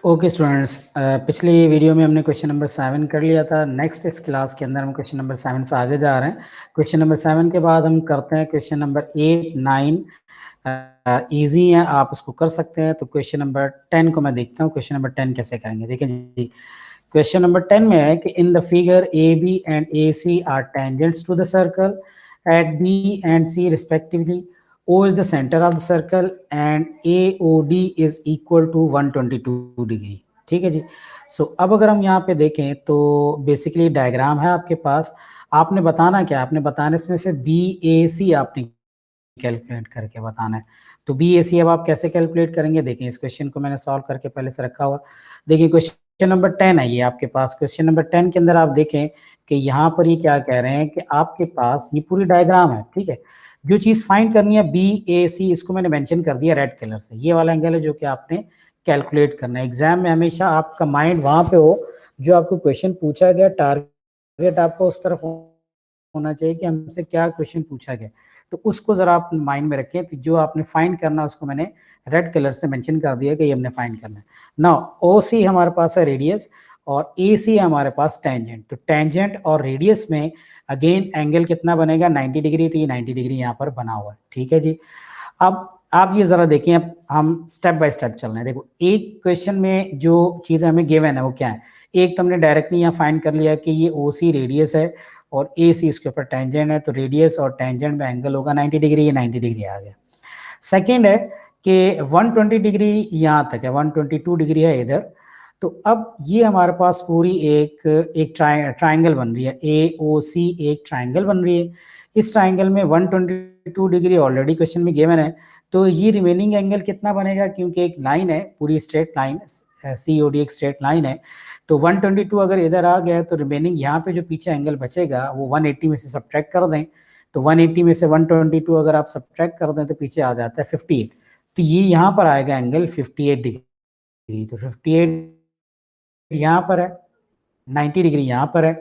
Okay students, पिछली video में हमने क्वेश्चन नंबर 7 कर लिया था। नेक्स्ट इस क्लास के अंदर हम क्वेश्चन नंबर 7 से आगे जा रहे हैं। क्वेश्चन नंबर 7 के बाद हम करते हैं क्वेश्चन नंबर 8, 9। इजी है, आप उसको कर सकते हैं। तो क्वेश्चन नंबर 10 को मैं देखता हूँ, क्वेश्चन नंबर 10 कैसे करेंगे। देखिए जी, क्वेश्चन नंबर 10 में है कि in the figure A B and A C are tangents to the circle at B and C respectively. O is the center of the circle and AOD is equal to 122 degree. ठीक है जी। सो अब अगर हम यहाँ पे देखें तो basically diagram है आपके पास। आपने बताना क्या, आपने बताना इसमें से BAC आपने कैलकुलेट करके बताना है। तो BAC अब आप कैसे कैलकुलेट करेंगे, देखें इस क्वेश्चन को मैंने सॉल्व करके पहले से रखा हुआ। देखिए क्वेश्चन नंबर 10 है ये आपके पास। क्वेश्चन नंबर 10 के अंदर आप देखें कि यहाँ पर ये क्या कह रहे हैं कि आपके पास ये पूरी डायग्राम है। ठीक है, जो चीज फाइंड करनी है BAC, इसको मैंने मेंशन कर दिया रेड कलर से। ये वाला एंगल है जो कि आपने कैलकुलेट करना है। एग्जाम में हमेशा आपका माइंड वहां पे हो जो आपको क्वेश्चन पूछा गया, टारगेट आपको उस तरफ होना चाहिए कि हमसे क्या क्वेश्चन पूछा गया। तो उसको जरा आप माइंड में रखें। तो जो आपने फाइंड करना उसको मैंने रेड कलर से मेंशन कर दिया कि ये हमने फाइंड करना है। नाउ OC हमारे पास है रेडियस और AC हमारे पास टेंजेंट। तो टेंजेंट और रेडियस में अगेन एंगल कितना बनेगा, 90 डिग्री। तो ये 90 डिग्री यहाँ पर बना हुआ है। ठीक है जी। अब आप ये जरा देखें, अब हम स्टेप बाय स्टेप चल रहे हैं। देखो एक क्वेश्चन में जो चीज़ हमें गिवन है वो क्या है। एक तो हमने डायरेक्टली यहाँ फाइंड कर लिया कि ये OC रेडियस है और AC इसके ऊपर टेंजेंट है। तो रेडियस और टेंजेंट में एंगल होगा 90 डिग्री। ये 90 डिग्री आ गया। सेकेंड है कि 120 डिग्री यहाँ तक है, 122 डिग्री है इधर। तो अब ये हमारे पास पूरी एक ट्राइंगल बन रही है। AOC एक ट्राइंगल बन रही है। इस ट्राइंगल में 122 डिग्री ऑलरेडी क्वेश्चन में गिवन है। तो ये रिमेनिंग एंगल कितना बनेगा, क्योंकि एक लाइन है पूरी स्ट्रेट लाइन, COD एक स्ट्रेट लाइन है। तो 122 अगर इधर आ गया तो रिमेनिंग यहाँ पे जो पीछे एंगल बचेगा वो 180 में से सब्ट्रैक्ट कर दें। तो 180 में से 122 अगर आप सब्ट्रैक्ट कर दें तो पीछे आ जाता है 58। तो ये यहाँ पर आएगा एंगल 58 डिग्री। तो 58 यहाँ पर है, 90 डिग्री यहाँ पर है।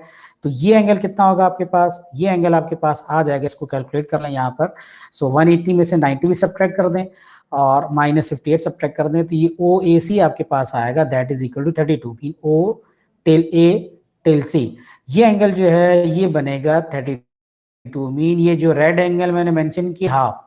तो ये एंगल कितना होगा आपके पास, ये एंगल आपके पास आ जाएगा। इसको कैलकुलेट कर लें यहाँ पर। सो 180 में से 90 भी सब्ट्रैक्ट कर दें और -58 सब्ट्रैक्ट कर दें तो ये OAC आपके पास आएगा, that is equal to 32। O till A till C, ये एंगल जो है ये बनेगा 32। मीन ये जो रेड एंगल मैंने मेंशन किया हाफ,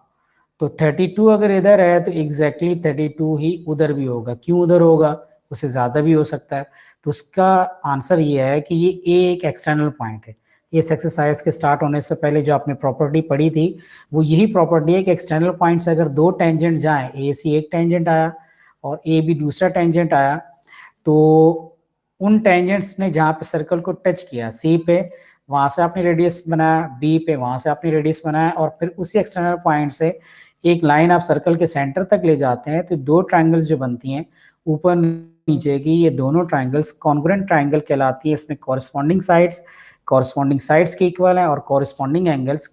तो 32 अगर इधर है तो एग्जैक्टली 32 ही उधर भी होगा। क्यों उधर होगा, उससे ज्यादा भी हो सकता है। तो उसका आंसर ये है कि ये A एक एक्सटर्नल पॉइंट है। इस एक्सरसाइज के स्टार्ट होने से पहले जो आपने प्रॉपर्टी पढ़ी थी वो यही प्रॉपर्टी है कि एक्सटर्नल पॉइंट्स अगर दो टेंजेंट जाएं, AC एक टेंजेंट आया और AB दूसरा टेंजेंट आया, तो उन टेंजेंट्स ने जहाँ पे सर्कल को टच किया C पे, वहां से आपने रेडियस बनाया, B पे वहां से आपने रेडियस बनाया और फिर उसी एक्सटर्नल पॉइंट से एक लाइन आप सर्कल के सेंटर तक ले जाते हैं। तो दो ट्रायंगल्स जो बनती हैं ऊपर नीचे की, ये दोनों ट्रायंगल्स कॉन्ग्रुएंट ट्रायंगल कहलाती है। इसमें कॉरस्पॉन्डिंग साइड्स के इक्वल है और कॉरस्पॉन्डिंग एंगल्स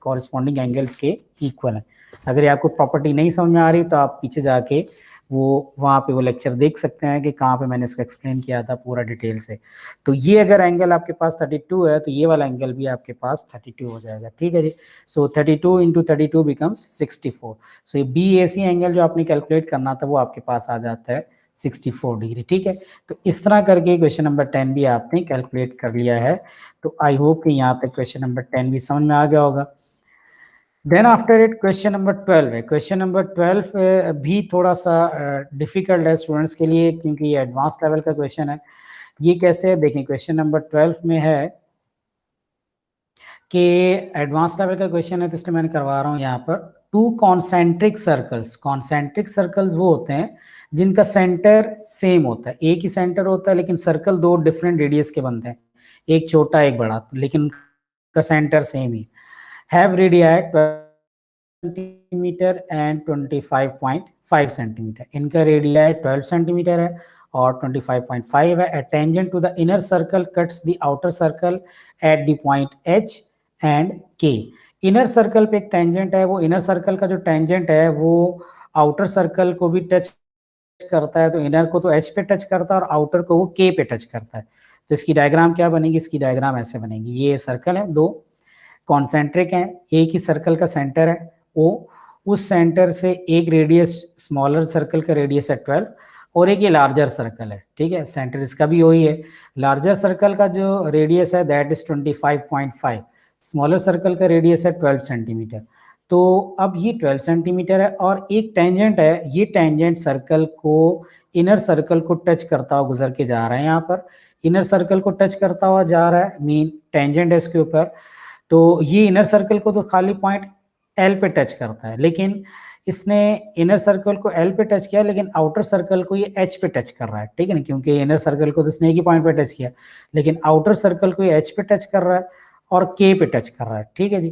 के इक्वल है। अगर ये आपको प्रॉपर्टी नहीं समझ में आ रही तो आप पीछे जाके वो वहाँ पे वो लेक्चर देख सकते हैं कि कहाँ पे मैंने इसको एक्सप्लेन किया था पूरा डिटेल से। तो ये अगर एंगल आपके पास 32 है तो ये वाला एंगल भी आपके पास 32 हो जाएगा। ठीक है जी। सो 32 इंटू 32 बिकम्स 64। सो ये BAC एंगल जो आपने कैलकुलेट करना था वो आपके पास आ जाता है 64 डिग्री। ठीक है, तो इस तरह करके क्वेश्चन नंबर 10 भी आपने कैलकुलेट कर लिया है। तो आई होप कि यहाँ तक क्वेश्चन नंबर 10 भी समझ में आ गया होगा। Then after it question number 12 है। क्वेश्चन नंबर 12 भी थोड़ा सा डिफिकल्ट है स्टूडेंट्स के लिए, क्योंकि ये एडवांस लेवल का क्वेश्चन है। ये कैसे है, देखें क्वेश्चन नंबर 12 में है कि एडवांस लेवल का क्वेश्चन है तो इसलिए मैंने करवा रहा हूँ यहाँ पर। टू कॉन्सेंट्रिक सर्कल्स वो होते हैं जिनका सेंटर सेम होता है, एक ही सेंटर होता है लेकिन सर्कल दो डिफरेंट रेडियस के बनते हैं, एक छोटा एक बड़ा, लेकिन उनका सेंटर सेम ही। Have radii 12 centimetre and 25.5 centimetre. इनका रेडियाई 12 सेंटीमीटर है और 25.5 है। Tangent to the inner circle cuts the outer circle at the point H and K। Inner circle पे एक टेंजेंट है, वो इनर सर्कल का जो टेंजेंट है वो आउटर सर्कल को भी टच करता है। तो इनर को तो H पे टच करता है और आउटर को वो K पे टच करता है। तो इसकी डायग्राम क्या बनेगी, इसकी डायग्राम ऐसे बनेगी। ये सर्कल है, दो कॉन्सेंट्रिक है, एक ही सर्कल का सेंटर है O, उस सेंटर से एक रेडियस, स्मॉलर सर्कल का रेडियस है 12 और एक ये लार्जर सर्कल है, ठीक है, सेंटर इसका भी वही है। लार्जर सर्कल का जो रेडियस है दैट इज 25.5, स्मॉलर सर्कल का रेडियस है 12 सेंटीमीटर। तो अब ये 12 सेंटीमीटर है और एक टेंजेंट है, ये टेंजेंट सर्कल को, इनर सर्कल को टच करता हुआ गुजर के जा रहा है, यहाँ पर इनर सर्कल को टच करता हुआ जा रहा है, मीन टेंजेंट है इसके ऊपर। तो ये इनर सर्कल को तो खाली पॉइंट एल पे टच करता है, लेकिन इसने इनर सर्कल को एल पे टच किया, लेकिन आउटर सर्कल को ये एच पे टच कर रहा है, ठीक है ना, क्योंकि इनर सर्कल को तो इसने एक ही पॉइंट पे टच किया, लेकिन आउटर सर्कल को ये एच पे टच कर रहा है और के पे टच कर रहा है, ठीक है जी।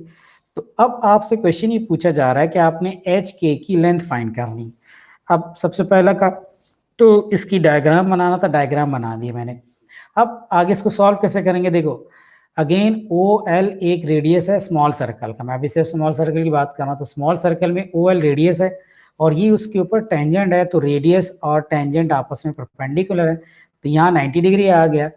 तो अब आपसे क्वेश्चन ये पूछा जा रहा है कि आपने एच के की लेंथ फाइंड करनी। अब सबसे पहला का तो इसकी डायग्राम बनाना था, डायग्राम बना दी मैंने। अब आगे इसको सॉल्व कैसे करेंगे, देखो अगेन ओ एल एक रेडियस है स्मॉल सर्कल का, मैं अभी सिर्फ स्मॉल सर्कल की बात कर रहा हूँ। तो स्मॉल सर्कल में ओ एल रेडियस है और ये उसके ऊपर टेंजेंट है, तो रेडियस और टेंजेंट आपस में परपेंडिकुलर है, तो यहाँ 90 डिग्री आ गया।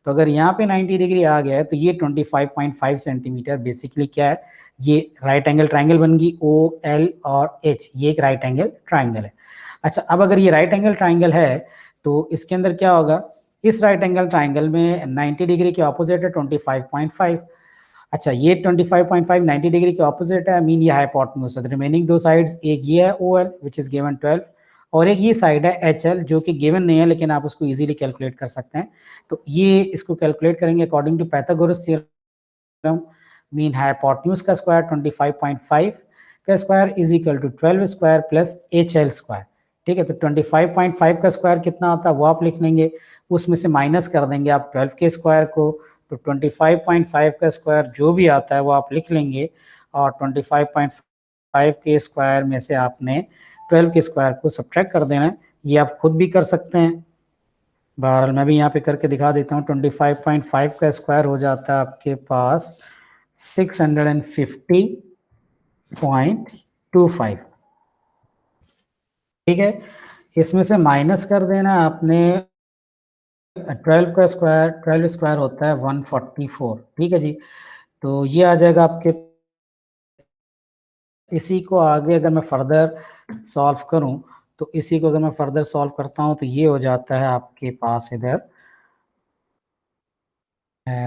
तो अगर यहाँ पे 90 डिग्री आ गया है तो ये 25.5 सेंटीमीटर बेसिकली क्या है, ये राइट एंगल ट्राइंगल बन गई ओ एल और एच, ये एक राइट एंगल ट्राइंगल है। अच्छा, अब अगर ये राइट एंगल ट्राइंगल है तो इसके अंदर क्या होगा, इस राइट एंगल ट्राइंगल में 90 डिग्री के ऑपोजिट है 25.5। अच्छा, ये 25.5 90 डिग्री के ऑपोजिट है, मीन ये हाइपोटेन्यूज है। रिमेनिंग दो साइड्स, एक ये है O L which is given 12 और एक ये साइड है एच एल जो कि गिवन नहीं है, लेकिन आप उसको इजीली कैलकुलेट कर सकते हैं। तो ये इसको कैलकुलेट करेंगे according to Pythagoras theorem, mean hypotenuse का स्क्वायर 25.5 का square is equal to 12 square plus H L square, ठीक है। तो 25.5 का स्क्वायर कितना आता है वो आप लिख लेंगे, उसमें से माइनस कर देंगे आप 12 के स्क्वायर को, तो 25.5 का स्क्वायर जो भी आता है वो आप लिख लेंगे, और 25.5 के स्क्वायर में से आपने 12 के स्क्वायर को सब्ट्रैक्ट कर देना है। ये आप खुद भी कर सकते हैं, बहरहाल मैं भी यहाँ पे करके दिखा देता हूँ। 25.5 का स्क्वायर हो जाता है आपके पास 650.25, ठीक है। इसमें से माइनस कर देना आपने 12 का स्क्वायर, 12 स्क्वायर होता है 144, ठीक है जी। तो ये आ जाएगा आपके, इसी को आगे अगर मैं फर्दर सॉल्व करूं तो इसी को अगर मैं फर्दर सॉल्व करता हूं तो ये हो जाता है आपके पास इधर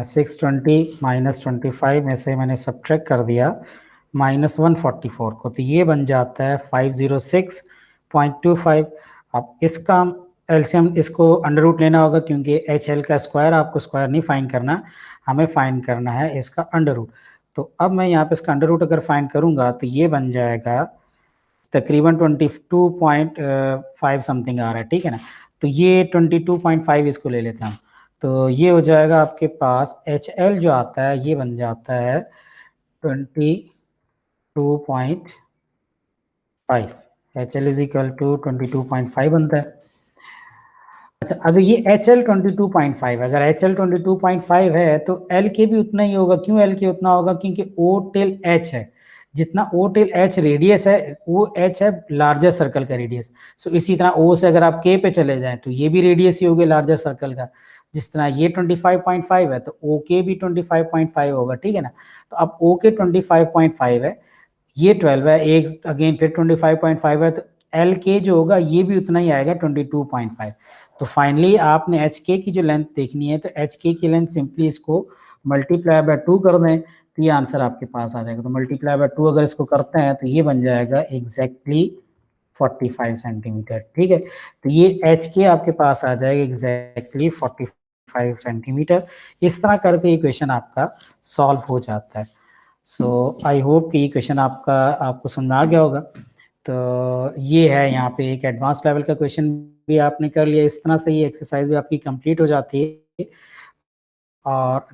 620 माइनस 25 में से मैंने सब्ट्रैक्ट कर दिया माइनस 144 को, तो ये बन जाता है 506.25। अब इसका एलसीएम इसको अंडर रूट लेना होगा, क्योंकि एच एल का स्क्वायर आपको स्क्वायर नहीं फाइंड करना, हमें फाइंड करना है इसका अंडर रूट। तो अब मैं यहाँ पे इसका अंडर रूट अगर फाइंड करूँगा तो ये बन जाएगा तकरीबन 22.5 समथिंग आ रहा है, ठीक है ना। तो ये 22.5 इसको ले लेता हूँ, तो ये हो जाएगा आपके पास एच एल जो आता है ये बन जाता है 22.5, H L is equal to 22.5 बनता है। अच्छा, अगर ये एच एल 22.5, अगर एच एल 22.5 है तो एल के भी उतना ही होगा। क्यों एल के उतना होगा, क्योंकि ओ टिल एच है, जितना ओ टिल एच रेडियस है वो एच है लार्जर सर्कल का रेडियस। सो इसी तरह ओ से अगर आप के पे चले जाएं तो ये भी रेडियस ही होगा लार्जर सर्कल का, जिस तरह ये 25.5 है तो ओ के भी 25.5 होगा, ठीक है ना। तो अब ओ के 25.5 है, ये 12 है, एक अगेन फिर 25.5 है, तो एल के जो होगा ये भी उतना ही आएगा 22.5। तो फाइनली आपने एच के की जो लेंथ देखनी है तो एच के की लेंथ सिंपली इसको मल्टीप्लाई बाय 2 कर दें तो ये आंसर आपके पास आ जाएगा। तो मल्टीप्लाई बाय 2 अगर इसको करते हैं तो ये बन जाएगा एग्जैक्टली 45 सेंटीमीटर, ठीक है। तो ये एच के आपके पास आ जाएगा एग्जैक्टली 45 सेंटीमीटर। इस तरह करके ये क्वेश्चन आपका सॉल्व हो जाता है। सो आई होप कि ये क्वेश्चन आपको समझ में आ गया होगा। तो ये है यहाँ पे एक एडवांस लेवल का क्वेश्चन भी आपने कर लिया, इस तरह से ये एक्सरसाइज भी आपकी कंप्लीट हो जाती है। और